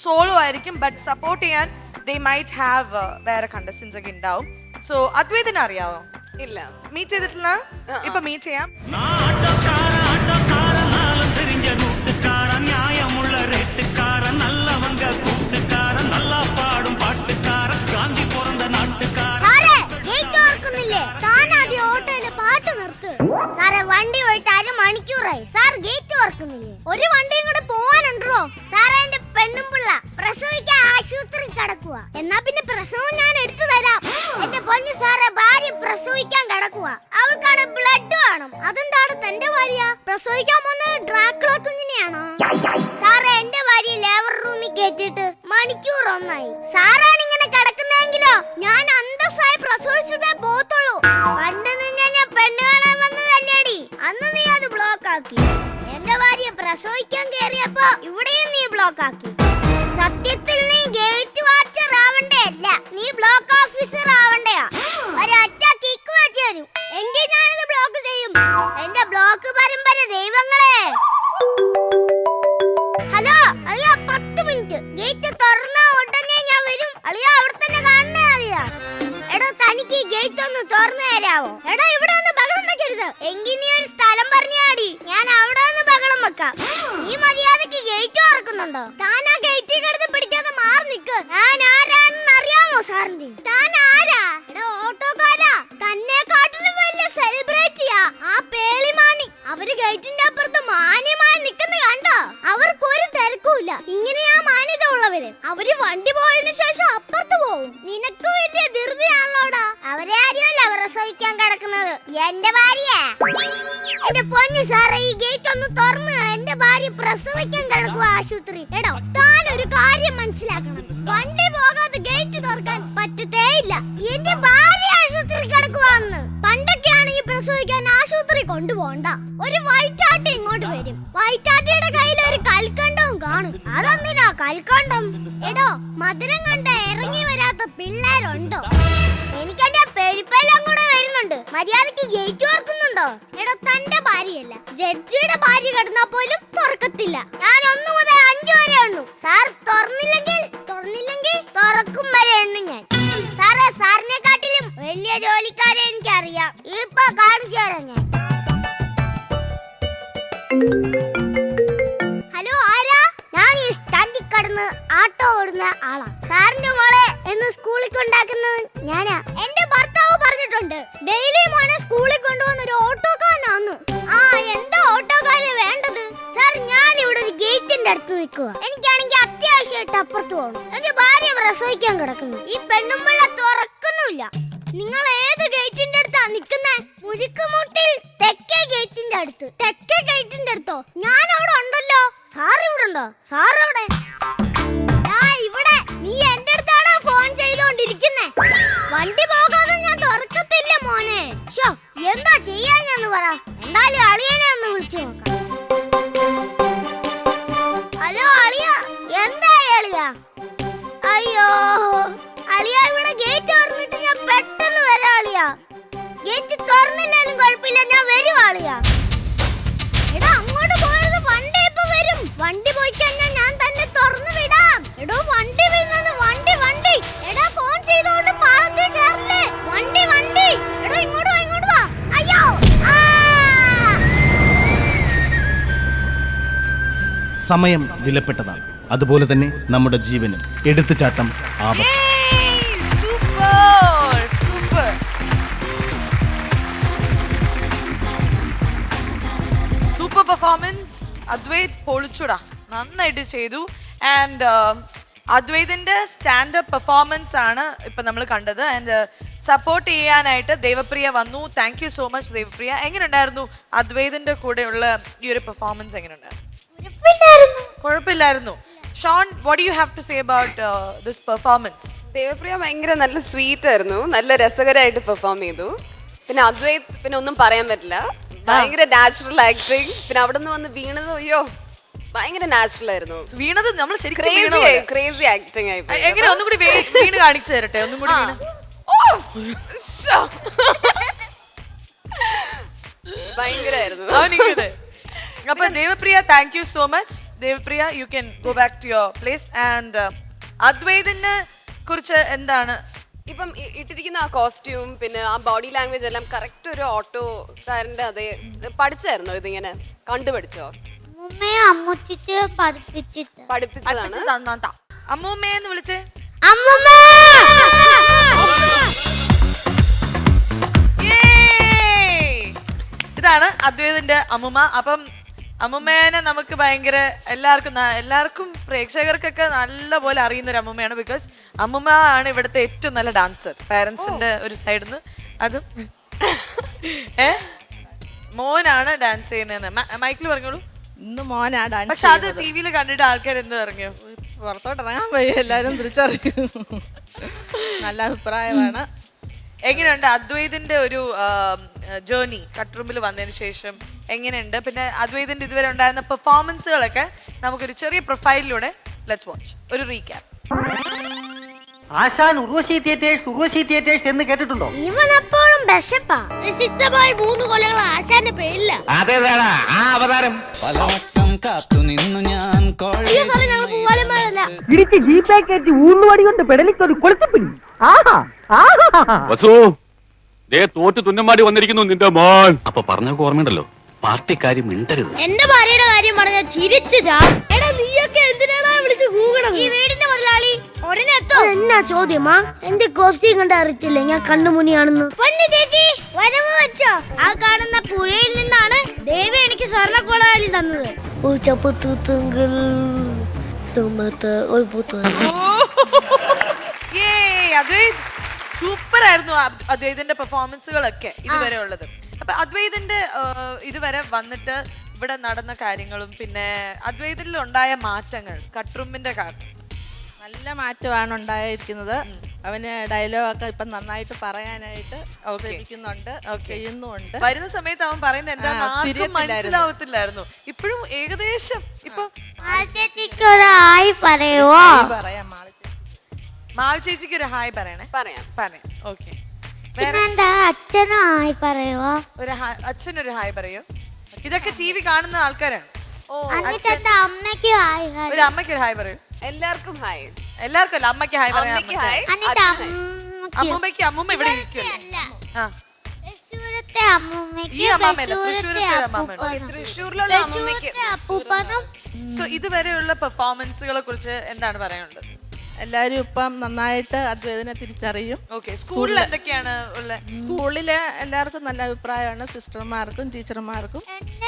സോളോ ആയിരിക്കും, ബട്ട് സപ്പോർട്ട് ചെയ്യാൻ ദേ മൈറ്റ് ഹാവ് വേറെ കണ്ടസ്റ്റൻസ് ഒക്കെ ഉണ്ടാവും. സോ അദ്വൈതിനെ അറിയാവോ? ഇല്ല, മീറ്റ് ചെയ്തിട്ടില്ല. ഇപ്പൊ മീറ്റ് ചെയ്യാം. സാറേ വണ്ടി പോയിട്ട് അരമണിക്കൂറായി. Sir gate തുറക്കുന്നില്ലേ? ഒരു വണ്ടിയും കൂടെ പോവാനുണ്ടോ? സാറേ എന്റെ പെണ്ണും പിള്ള പ്രസവിക്കാൻ ആശുപത്രി കിടക്കുക. എന്നാ പിന്നെ പ്രസവം ഞാൻ എടുത്തു തരാം. എന്റെ പൊന്നു സാറേ, ഭാര്യ പ്രസവിക്കാൻ കിടക്കുക. അവൾക്കാണ് ബ്ലഡ് വേണം. അതെന്താണ് തന്റെ ഭാര്യ പ്രസവിക്കാൻ പോകുന്നത്? ഡ്രാക്കുള കുഞ്ഞിനെയാണോ? സാറേ എന്റെ ഭാര്യ ലേബർ റൂമിൽ കേറ്റിട്ട് മണിക്കൂർ ഒന്നായി. സാറാണ് ഇങ്ങനെ കിടക്കുന്നതെങ്കിലോ ഞാൻ അന്തസ്സായി പ്രസവിച്ചിട്ടേ പോകത്തുള്ളൂ. പണ്ട് നിന്നെ ഞാൻ പെണ്ണ് കാണാൻ വന്നതല്ലേടി, അന്ന് നീ അത് ബ്ലോക്ക് ആക്കി. എന്റെ ഭാര്യ പ്രസവിക്കാൻ കയറിയപ്പോ ഇവിടെയും നീ ബ്ലോക്ക് ആക്കി. സത്യത്തിൽ നീ ഗേറ്റ് വാച്ചർ ആവണ്ടേ അല്ല, നീ ബ്ലോക്ക് ഓഫീസർ ആവണ്ടയാ. ഒരൊറ്റ കിക്ക് വെച്ച് തരും, എങ്കിൽ ഞാനിത് ബ്ലോക്ക് ചെയ്യും. എന്റെ ബ്ലോക്ക് പരമ്പര ദൈവങ്ങളെ. ഹലോ അളിയ, 10 മിനിറ്റ്. ഗേറ്റ് തുറന്ന ഉടനെ ഞാൻ വരും. അളിയ അവിടെ തന്നെ കാണണേ അളിയ. എടോ തനിക്ക് ഈ ഗേറ്റ് ഒന്ന് തുറന്നു തരാവോ? എടാ ഇവിടെ ഒന്ന് ബഹളം വെക്കരുത്. എങ്കിൽ നീ ഒരു സ്ഥലം പറഞ്ഞാടി, ഞാൻ അവിടെ ഒന്ന് ബഹളം വെക്കാം. ഈ മര്യാദക്ക് ഗേറ്റ് തുറക്കുന്നുണ്ടോ? താൻ ആ ഗേറ്റിൽ കിടന്ന് പിടിക്കാതെ മാറി നിക്ക്. ഞാൻ ആരാണെന്ന് അറിയാമോ സാറിന്? താൻ ആരാ? എടാ ഓട്ടോക്കാരാ, തന്നെക്കാട്ടിലും വലിയ സെലിബ്രിറ്റിയാ ആ പേളിമാണി. അവര് ഗേറ്റിന്റെ അപ്പുറത്ത് മാന്യമായി നിക്കുന്ന കണ്ടോ? അവർക്കൊരു തിരക്കുമില്ല. ഇങ്ങനെയാ മാന്യത ഉള്ളവര്. അവര് വണ്ടി പോയതിനു ശേഷം അപ്പുറത്ത് പോവും. നിനക്ക് വലിയ ധൃതിയാണല്ലോടാ. അവരെ ആരെയല്ല പ്രസവിക്കാൻ കിടക്കുന്നത്, എന്റെ ഭാര്യ. എന്റെ പൊന്നു സാറേ, ഈ ഗേറ്റ് ഒന്ന് തുറന്ന്. എന്റെ ഭാര്യ പ്രസവിക്കാൻ കിടക്കുക ആശുപത്രി. എടോ താൻ ഒരു കാര്യം മനസ്സിലാക്കണം. വണ്ടി പോകാൻ ഇതിനകത്ത് ഗേറ്റ് തുറക്കാൻ പറ്റത്തേയില്ല. എന്റെ ഭാര്യ ആശുപത്രി കിടക്കുവാന്ന്. പണ്ടൊക്കെ ആണെങ്കിൽ പ്രസവിക്കാൻ ആശുപത്രി കൊണ്ടുപോണ്ട, ഒരു വൈറ്റാട്ടി ഇങ്ങോട്ട് വരും. വൈറ്റാട്ടിയുടെ കയ്യിൽ ഒരു കൽക്കണ്ടവും കാണും. അതെന്തിനാ കൽക്കണ്ടം? എടോ, മധുരം കണ്ട ഇറങ്ങി വരാത്ത പിള്ളേരുണ്ടോ? എനിക്കെന്റെ പെരുപ്പെല്ലാം കൂടെ വരുന്നുണ്ട്. മര്യാദക്ക് ഗേറ്റ് തുറക്കുന്നുണ്ടോ? എടോ, തന്റെ ഭാര്യയല്ല, ജഡ്ജിയുടെ ഭാര്യ കിടന്നാ പോലും തുറക്കത്തില്ല. ഞാൻ 1 മുതൽ 5 വരെ എണ്ണു. സാർ തുറന്നില്ലെങ്കിൽ തുറക്കും വരെ എണ്ണു ഞാൻ. സാറേ, സാറിനെക്കാട്ടിലും വലിയ ജോലിക്കാരെ എനിക്കറിയാം. ഇപ്പൊ കാണിച്ചു തരാം ഞാൻ. ഹലോ, ആരാ? ഞാൻ ഈ സ്റ്റാൻഡിൽ കടന്ന് ആട്ടോ ഓടുന്ന ആളാ. സാറിന്റെ മോളെ എന്ന് സ്കൂളിൽ കൊണ്ടാക്കുന്നത് ഞാനാ. എന്റെ ഭർത്താവ് പറഞ്ഞിട്ടുണ്ട്, ഡെയിലി മോനെ സ്കൂളിൽ കൊണ്ടുപോകുന്ന ഒരു ഓട്ടോക്കാരനാന്ന്. ആ, എന്താ ഓട്ടോക്കാരന് വേണ്ടത്? സാർ, ഞാൻ ഇവിടെ ഒരു ഗേറ്റിന്റെ അടുത്ത് നിൽക്കുക. എനിക്കാണെങ്കിൽ അത്യാവശ്യമായിട്ട് അപ്പുറത്ത് പോകണം. എന്റെ ഭാര്യ പ്രസവിക്കാൻ കിടക്കുന്നു. ഈ പെണ്ണുമ്പിള്ള തുറക്കുന്നില്ല. നിങ്ങൾ ഏത് ഗേറ്റിന്റെ അടുത്താ നിൽക്കുന്നേ? മുഴുക്കുമുട്ടിൽ തെക്കേ ഗേറ്റിന്റെ അടുത്ത്. തെക്കേ ഗേറ്റിന്റെ അടുത്തോ? ഞാൻ അവിടെ ഉണ്ടല്ലോ. സാർ ഇവിടെ ഉണ്ടോ? സാർ അവിടെ? ഇവിടെ. നീ എന്റെ അടുത്താണോ ഫോൺ ചെയ്തോണ്ടിരിക്കുന്നേ? വണ്ടി പോകാതെ ഞാൻ തുറക്കത്തില്ല മോനെ. എന്താ ചെയ്യാന്ന് പറ. എന്തായാലും അളിയനെ ഒന്ന് വിളിച്ചു നോക്കാം. ഹലോ അളിയ, എന്തായി അളിയ? അയ്യോ അളിയ, ഇവിടെ ഗേറ്റ് തുറന്നിട്ട് ഞാൻ പെട്ടെന്ന് വരാം അളിയ. ഗേറ്റ് തുറന്നില്ലാലും കുഴപ്പമില്ല, ഞാൻ വരും അളിയ. എടാ, അങ്ങോട്ട് പോയത് വണ്ടി ഇപ്പൊ വരും. വണ്ടി പോയി കഴിഞ്ഞാൽ ഞാൻ തന്നെ തുറന്നു വിടാം. എടോ, വണ്ടി വരുന്നത്. വണ്ടി. എടാ, ഫോൺ ചെയ്തോണ്ട് പാളത്തിൽ കയറില്ലേ? വണ്ടി. എടോ, ഇങ്ങോട്ട് വാ. അയ്യോ, സമയം വിലപ്പെട്ടതാണ്, അതുപോലെ തന്നെ നമ്മുടെ ജീവനും. എടുത്തുചാട്ടം ആപത്ത്. Super performance. അദ്വൈത് പൊളിച്ചുടാ, നന്നായിട്ട് ചെയ്തു. ആൻഡ് അദ്വൈതിന്റെ സ്റ്റാൻഡപ്പ് പെർഫോമൻസ് ആണ് ഇപ്പൊ നമ്മൾ കണ്ടത്. ആൻഡ് സപ്പോർട്ട് ചെയ്യാനായിട്ട് ദേവപ്രിയ വന്നു. Thank you so much Devapriya. എങ്ങനെയുണ്ടായിരുന്നു അദ്വൈതിന്റെ കൂടെയുള്ള ഈ ഒരു പെർഫോമൻസ്? എങ്ങനെയുണ്ടായിരുന്നു? കുഴപ്പമില്ലായിരുന്നു. Shaun, what do you have to say about this performance? Devapriya ഭയങ്കര നല്ല സ്വീറ്റ് ആയിരുന്നു, നല്ല രസകരമായിട്ട് പെർഫോം ചെയ്തു. പിന്നെ അദ്വൈത് പിന്നെ ഒന്നും പറയാൻ പറ്റില്ല, ഭയങ്കര നാച്ചുറൽ ആക്ടിങ്. പിന്നെ അവിടെ നിന്ന് വന്ന് വീണത്, അയ്യോ ഭയങ്കര നാച്ചുറൽ ആയിരുന്നു. വീണത് നമ്മൾ ക്രേസി ആക്ടിങ് ആയി. എങ്ങനെ ഒന്നും കൂടി വീണ് കാണിച്ചു തരട്ടെ? ഒന്നും കൂടി ഭയങ്കരായിരുന്നു. അപ്പൊ Devapriya, thank you so much. Devapriya, you can go back to your place. And അദ്വൈതിനെ കുറിച്ച് എന്താണ് ഇപ്പം ഇട്ടിരിക്കുന്ന ആ കോസ്റ്റ്യൂം, പിന്നെ ആ ബോഡി ലാംഗ്വേജ് എല്ലാം കറക്റ്റ് ഒരു ഓട്ടോക്കാരന്റെ അതേ പഠിച്ചായിരുന്നോ? ഇതിങ്ങനെ കണ്ടുപഠിച്ചോ? പഠിപ്പിച്ചതാണ്. അമ്മൂമ്മയെന്ന് വിളിച്ചേ. ഇതാണ് അദ്വൈതിന്റെ അമ്മുമ്മ. അപ്പം അമ്മുമ്മേനെ നമുക്ക് ഭയങ്കര എല്ലാവർക്കും പ്രേക്ഷകർക്കൊക്കെ നല്ല പോലെ അറിയുന്ന ഒരു അമ്മുമ്മയാണ്. ബിക്കോസ് അമ്മുമ്മ ആണ് ഇവിടുത്തെ ഏറ്റവും നല്ല ഡാൻസർ പാരന്റ്സിന്റെ ഒരു സൈഡിൽ നിന്ന്. അതും മോനാണ് ഡാൻസ് ചെയ്യുന്നതെന്ന് മൈക്കിൽ പറഞ്ഞോളൂ. ഇന്ന് മോനാ ഡാൻസ്. പക്ഷെ അത് ടി വിയിൽ കണ്ടിട്ട് ആൾക്കാർ എന്ത് പറഞ്ഞു? പുറത്തോട്ട് ഇറങ്ങാൻ വയ്യ, എല്ലാരും തിരിച്ചറിയും. നല്ല അഭിപ്രായമാണ്. എങ്ങനെയുണ്ട് അദ്വൈതിന്റെ ഒരു ജേർണി കട്ട്റൂമിൽ വന്നതിന് ശേഷം? എങ്ങനെയുണ്ട്? പിന്നെ അദ്വൈതിന്റെ ഇതുവരെ ഉണ്ടായിരുന്ന പെർഫോമൻസുകളൊക്കെ നമുക്കൊരു ചെറിയ പ്രൊഫൈലിലൂടെ ലെറ്റ്സ് വാച്ച്, ഒരു റീക്യാപ്പ്. ആശാൻ ഉർവശി തിയേറ്റേഴ്സ് എന്ന് കേട്ടിട്ടുണ്ടോ? ഇവനെപ്പോഴും ബെഷപ്പാ. പ്രശസ്തമായ 3 കൊലകൾ ആശാന്റെ പേരില്ല. അതേതാടാ ആ അവതാരം? പലവട്ടം കാത്തു നിന്നു ഞാൻ. ഇടിച്ച് ജീപ്പേ കയറ്റി ഊന്നുവടി കൊണ്ട് പെടലിക്കൊരു കൊളുത്തിപ്പിടി. തോറ്റു തുന്നമാടി വന്നിരിക്കുന്നു നിന്റെ മോൻ. അപ്പൊ പറഞ്ഞൊക്കെ ഓർമ്മയുണ്ടല്ലോ, പാർട്ടിക്കാരി മിണ്ടരുത്. എന്റെ ഭാര്യയുടെ കാര്യം പറഞ്ഞ ചിരിച്ചു ചാടും. നീയൊക്കെ എന്തിനാണ് വിളിച്ച് കൂകണം? ഈ വീടിന്റെ മുതലാളി ഉടനെ എത്തോ? എന്നാ ചോദ്യമാ? എന്റെ കോസ്റ്റ്യൂം കണ്ട് അറിയത്തില്ലേ ഞാൻ കണ്ണുമുനിയാണെന്ന്? പൊന്നു ചേച്ചി, വരവ് വെച്ചോ? ആ കാണുന്ന പുഴയിൽ നിന്നാണ് ദേവി എനിക്ക് സ്വർണ്ണക്കോടാലി തന്നത്. സൂപ്പർ ആയിരുന്നു അദ്വൈതിന്റെ പെർഫോമൻസുകളൊക്കെ ഇതുവരെ ഉള്ളത്. അപ്പൊ അദ്വൈതിന്റെ ഇതുവരെ വന്നിട്ട് ഇവിടെ നടന്ന കാര്യങ്ങളും പിന്നെ അദ്വൈതിൽ ഉണ്ടായ മാറ്റങ്ങൾ, കട്ട്റൂമിന്റെ നല്ല മാറ്റമാണ് ഉണ്ടായിരിക്കുന്നത്. അവന് ഡയലോഗൊക്കെ ഇപ്പൊ നന്നായിട്ട് പറയാനായിട്ട് ശ്രമിക്കുന്നുണ്ട്, ചെയ്യുന്നുണ്ട്. വരുന്ന സമയത്ത് അവൻ പറയുന്നത് എന്താണെന്ന് ആർക്കും മനസ്സിലാവത്തില്ലായിരുന്നു. ഇപ്പോഴും ഏകദേശം ഇപ്പൊ പറയുവോ? പറയാം മാളു ചേച്ചിക്ക് ഒരു ഹായ് പറയണേ. പറയാം. ഓക്കെ. പിന്നെന്താ അച്ഛനും ഹായ് പറയുവോ? അച്ഛനൊരു ഹായ് പറയൂ. ഇതൊക്കെ TV കാണുന്ന ആൾക്കാരാണ്. അമ്മയ്ക്ക് ഹായ്. ഒരു അമ്മയ്ക്ക് ഒരു ഹായ് പറയൂ. എല്ലാവർക്കും ഹായ്. എല്ലാവർക്കും അല്ല, അമ്മയ്ക്ക് ഹായ് പറയാം. അമ്മൂമ്മയ്ക്ക് അമ്മൂമ്മ ഇവിടെ ഇരിക്കുമല്ലോ. ഈ അമ്മാമല്ല, തൃശ്ശൂരിലുള്ള അമ്മൂമ്മയ്ക്ക്. സോ ഇതുവരെയുള്ള പെർഫോമൻസുകളെ കുറിച്ച് എന്താണ് പറയാനുള്ളത്? എല്ലാരും ഇപ്പം നന്നായിട്ട് അദ്വൈതിനെ തിരിച്ചറിയും. സ്കൂളിൽ എന്തൊക്കെയാണ് ഉള്ളത്? സ്കൂളില് എല്ലാവർക്കും നല്ല അഭിപ്രായമാണ്, സിസ്റ്റർമാർക്കും ടീച്ചർമാർക്കും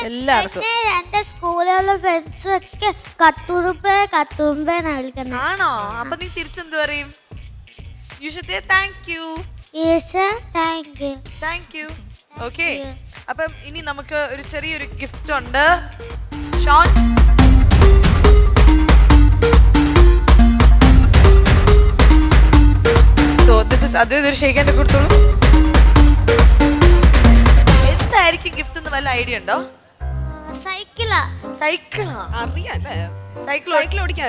എല്ലാവർക്കും. എന്റെ സ്കൂളിലുള്ള ഫ്രണ്ട്സ് ഒക്കെ കത്തുറുമ്പേന്നാ വിളിക്കുന്നത്. ആണോ? അപ്പൊ നീ തിരിച്ചെന്ത് പറയും? Thank you. ഓക്കെ, അപ്പം ഇനി നമുക്ക് ഒരു ചെറിയൊരു ഗിഫ്റ്റ് ഉണ്ട്. ഷോൺ, സോ ദിസ് ഇസ് അത് ഇതൊരു ഷെയ്ക്കാൻ്റെ കൊടുത്തോളൂ. എന്തായിരിക്കും ഗിഫ്റ്റ് എന്ന് വല്ല ഐഡിയ ഉണ്ടോ? സൈക്കിളാ. അറിയാല്ലേ? സൈക്കിൾ ഓടിക്കാൻ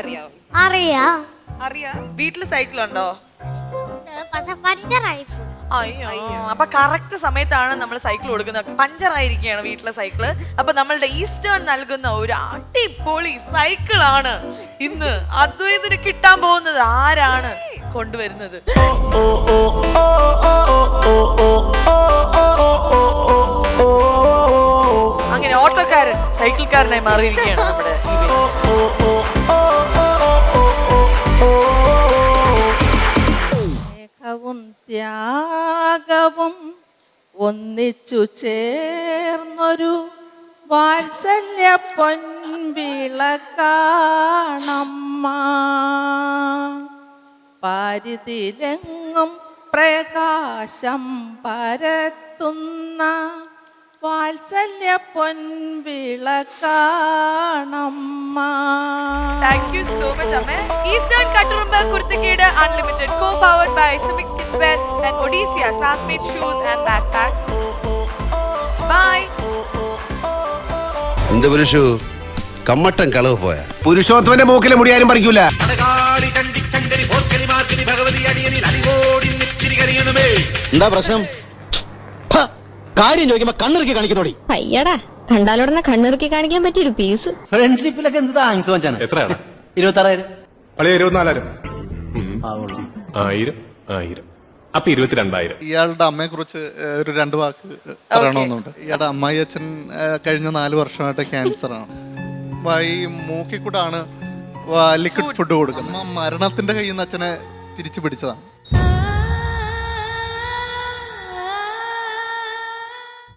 അറിയാം. വീട്ടില് സൈക്കിൾ ഉണ്ടോ? പഞ്ചറായി. അയ്യോ, അപ്പൊ കറക്റ്റ് സമയത്താണ് നമ്മൾ സൈക്കിൾ കൊടുക്കുന്നത്. പഞ്ചറായിരിക്കുകയാണ് വീട്ടിലെ സൈക്കിള്. അപ്പൊ നമ്മളുടെ ഈസ്റ്റേൺ നൽകുന്ന ഒരു അടിപൊളി സൈക്കിളാണ് ഇന്ന് അദ്വൈതിന് കിട്ടാൻ പോകുന്നത്. ആരാണ് കൊണ്ടുവരുന്നത്? അങ്ങനെ ഓട്ടോക്കാരൻ സൈക്കിൾക്കാരനായി മാറിയിരിക്കുകയാണ് നമ്മുടെ ത്യാഗവും ഒന്നിച്ചു ചേർന്നൊരു വാത്സല്യ പൊൻവിളക്കാണമ്മ. പാരിതിലെങ്ങും പ്രകാശം പരത്തുന്ന വാത്സല്യ പൊൻവിളക്കാണമ്മ. Thank you so much, Amme. Eastern Katturumba Kurthikeda Unlimited, co-powered by Sumix Kidswear and Odisha Classmate Shoes and Backpacks. Bye. എന്ത് പുരുഷു കമ്മട്ടം കളവ് പോയ പുരുഷോത്തമന്റെ മൂക്കിലെ മുടിയാരും പറിക്കൂല. എന്താ പ്രശ്നം? കാര്യം ചോദിക്കുമ്പോ കണ്ണിറുക്കി കാണിക്കുന്നോടി. അയ്യടാ, കണ്ടാലോടനെ കണ്ണിറുക്കി കാണിക്കാൻ പറ്റിയൊരു പീസ്. ഫ്രണ്ട്ഷിപ്പിലൊക്കെ എന്ത് താങ്ക്സ് മച്ചാണ്. എത്രയാണ്? 26,000. 24,000. 1000. അപ്പൊ 22,000. ഇയാളുടെ അമ്മയെ കുറിച്ച് ഒരു 2 വാക്ക് പറയണമെന്നുണ്ട്. ഇയാളുടെ അമ്മായി അച്ഛൻ കഴിഞ്ഞ 4 വർഷമായിട്ട് ക്യാൻസർ ആണ്. ഈ മൂക്കിൽ കൂടാണ് ലിക്വിഡ് ഫുഡ് കൊടുക്കുന്നത്. മരണത്തിന്റെ കയ്യിൽ നിന്ന് അച്ഛനെ തിരിച്ചു പിടിച്ചതാണ്.